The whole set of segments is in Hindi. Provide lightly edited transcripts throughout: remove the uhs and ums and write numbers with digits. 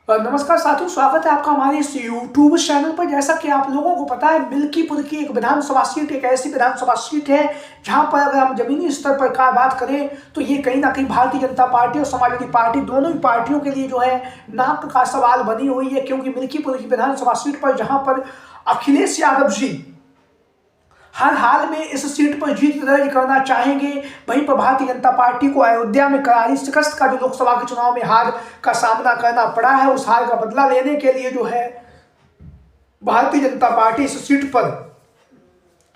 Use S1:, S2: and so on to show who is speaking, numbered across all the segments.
S1: नमस्कार साथियों, स्वागत है आपका हमारे इस YouTube चैनल पर। जैसा कि आप लोगों को पता है, मिल्कीपुर की एक विधानसभा सीट एक ऐसी विधानसभा सीट है जहां पर अगर हम जमीनी स्तर पर का बात करें तो ये कहीं ना कहीं भारतीय जनता पार्टी और समाजवादी पार्टी दोनों ही पार्टियों के लिए जो है नाक का सवाल बनी हुई है। क्योंकि मिल्कीपुर की विधानसभा सीट पर जहां पर अखिलेश यादव जी हर हाल में इस सीट पर जीत दर्ज करना चाहेंगे, वहीं पर भारतीय जनता पार्टी को अयोध्या में करारी शिकस्त का जो लोकसभा के चुनाव में हार का सामना करना पड़ा है, उस हार का बदला लेने के लिए जो है भारतीय जनता पार्टी इस सीट पर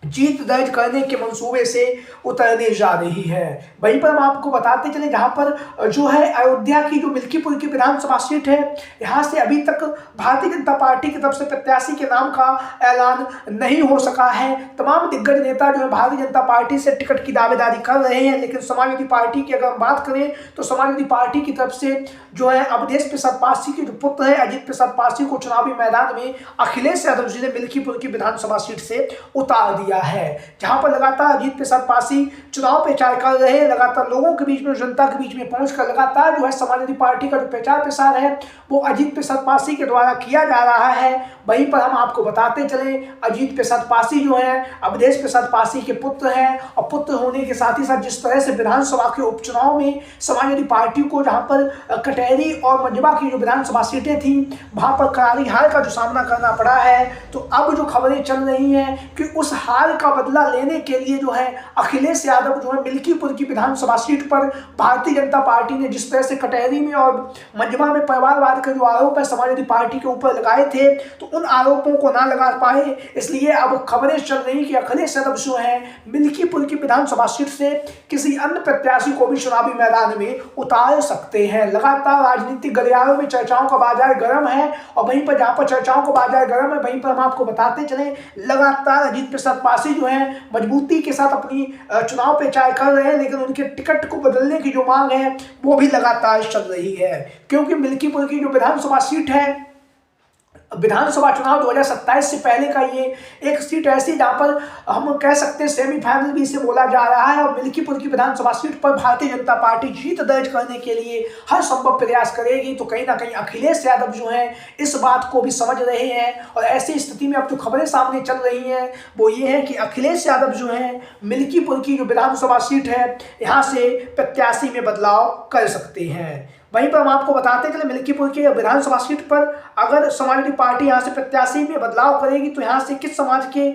S1: जीत दर्ज करने के मंसूबे से उतरने जा रही है। वहीं पर हम आपको बताते चले, जहां पर जो है अयोध्या की जो मिल्कीपुर की विधानसभा सीट है, यहां से अभी तक भारतीय जनता पार्टी की तरफ से प्रत्याशी के नाम का ऐलान नहीं हो सका है। तमाम दिग्गज नेता जो है भारतीय जनता पार्टी से टिकट की दावेदारी कर रहे हैं, लेकिन समाजवादी पार्टी की अगर हम बात करें तो समाजवादी पार्टी की तरफ से जो है अवधेश प्रसाद पासी के जो पुत्र है अजीत प्रसाद पासी को चुनावी मैदान में अखिलेश यादव जी ने मिल्कीपुर की विधानसभा सीट से उतार दिया है। जहां पर लगातार अजीत प्रसाद पासी चुनाव प्रचार कर रहे हैं, लगातार लोगों के बीच में, जनता के बीच में पहुंचकर लगातार जो है समाजवादी पार्टी का जो प्रचार प्रसार है वो अजीत प्रसाद पासी के द्वारा किया जा रहा है। वहीं पर हम आपको बताते चले, अजीत प्रसाद पासी जो है अवधेश प्रसाद पासी के पुत्र हैं, और पुत्र होने के साथ ही साथ जिस तरह से विधानसभा के उपचुनाव में समाजवादी पार्टी को जहां पर कटहरी और मंजवा की जो विधानसभा सीटें थी वहां पर करारी हार का जो सामना करना पड़ा है, तो अब जो खबरें चल रही हैं कि उस हार का बदला लेने के लिए जो है अखिलेश यादव जो है मिल्कीपुर की विधानसभा सीट पर भारतीय जनता पार्टी ने जिस तरह से कटहरी में और मंजवा में परिवारवाद का जो आरोप है समाजवादी पार्टी के ऊपर लगाए थे, तो उन आरोपों को ना लगा पाए, इसलिए अब खबरें चल रही कि अखिलेश यादव जो है मिल्कीपुर की विधानसभा सीट से किसी अन्य प्रत्याशी को भी चुनावी मैदान में उतार सकते हैं। लगातार राजनीतिक गलियारों में चर्चाओं का बाजार गर्म है, और वहीं पर जहां पर चर्चाओं का बाजार गर्म है वहीं पर हम आपको बताते चले, लगातार अजीत प्रसाद पासी जो है मजबूती के साथ अपनी चुनाव प्रचार कर रहे हैं, लेकिन उनके टिकट को बदलने की जो मांग है वो भी लगातार चल रही है। क्योंकि मिल्कीपुर की जो विधानसभा सीट है, विधानसभा चुनाव 2027 से पहले का ये एक सीट ऐसी जहां पर हम कह सकते हैं सेमीफाइनल भी इसे बोला जा रहा है, और मिल्कीपुर की विधानसभा सीट पर भारतीय जनता पार्टी जीत दर्ज करने के लिए हर संभव प्रयास करेगी। तो कहीं ना कहीं अखिलेश यादव जो हैं इस बात को भी समझ रहे हैं, और ऐसी स्थिति में अब जो खबरें सामने चल रही हैं वो ये है कि अखिलेश यादव जो है मिल्कीपुर की जो विधानसभा सीट है यहाँ से प्रत्याशी में बदलाव कर सकते हैं। वहीं पर हम आपको बताते चले, मिल्कीपुर की विधानसभा सीट पर अगर समाजवादी पार्टी यहाँ से प्रत्याशी में बदलाव करेगी तो यहाँ से किस समाज के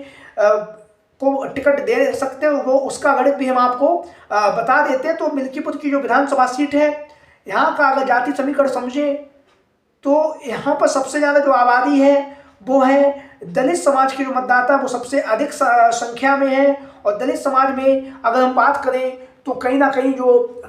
S1: को टिकट दे सकते हैं वो उसका गणित भी हम आपको बता देते हैं। तो मिल्कीपुर की जो विधानसभा सीट है यहाँ का अगर जाति समीकरण समझे तो यहाँ पर सबसे ज़्यादा जो आबादी है वो है दलित समाज के जो मतदाता, वो सबसे अधिक संख्या में है। और दलित समाज में अगर हम बात करें तो कहीं ना कहीं जो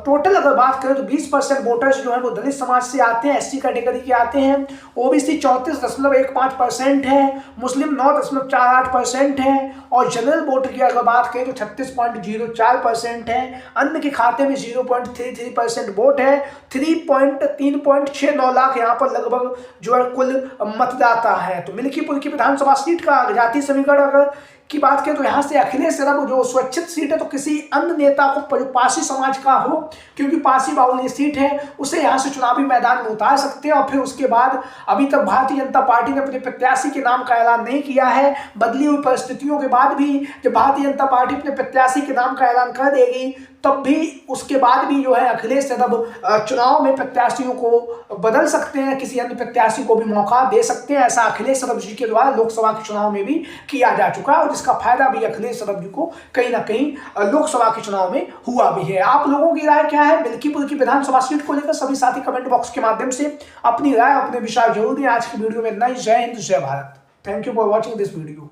S1: टोटल अगर बात करें तो 20% वोटर्स जो हैं वो दलित समाज से आते हैं, एससी कैटेगरी के आते हैं। ओबीसी 34.15% है, मुस्लिम 9.48% है, और जनरल वोटर की अगर बात करें तो 36.04% है। अन्य के खाते में 0.33% वोट है। 3.69 लाख यहाँ पर लगभग जो है कुल मतदाता है। तो मिल्कीपुर की विधानसभा सीट का जातीय समीकरण अगर की बात करें तो यहाँ से अखिलेश यादव जो स्वैच्छिक सीट है तो किसी अन्य नेता को पासी समाज का हो, क्योंकि पासी बाहुल ये सीट है, उसे यहाँ से चुनावी मैदान में उतार सकते हैं। और फिर उसके बाद अभी तक भारतीय जनता पार्टी ने अपने प्रत्याशी के नाम का ऐलान नहीं किया है। बदली हुई परिस्थितियों के बाद भी जब भारतीय जनता पार्टी अपने प्रत्याशी के नाम का ऐलान कर देगी तब भी उसके बाद भी जो है अखिलेश यादव चुनाव में प्रत्याशियों को बदल सकते हैं, किसी अन्य प्रत्याशी को भी मौका दे सकते हैं। ऐसा अखिलेश यादव जी के द्वारा लोकसभा के चुनाव में भी किया जा चुका है, और जिसका फायदा भी अखिलेश यादव जी को कहीं ना कहीं लोकसभा के चुनाव में हुआ भी है। आप लोगों की राय क्या है मिल्कीपुर की विधानसभा सीट को लेकर? सभी साथी कमेंट बॉक्स के माध्यम से अपनी राय, अपने विचार जरूर दें। आज की वीडियो में इतना ही। जय हिंद, जय Bharat. Thank you for watching this video.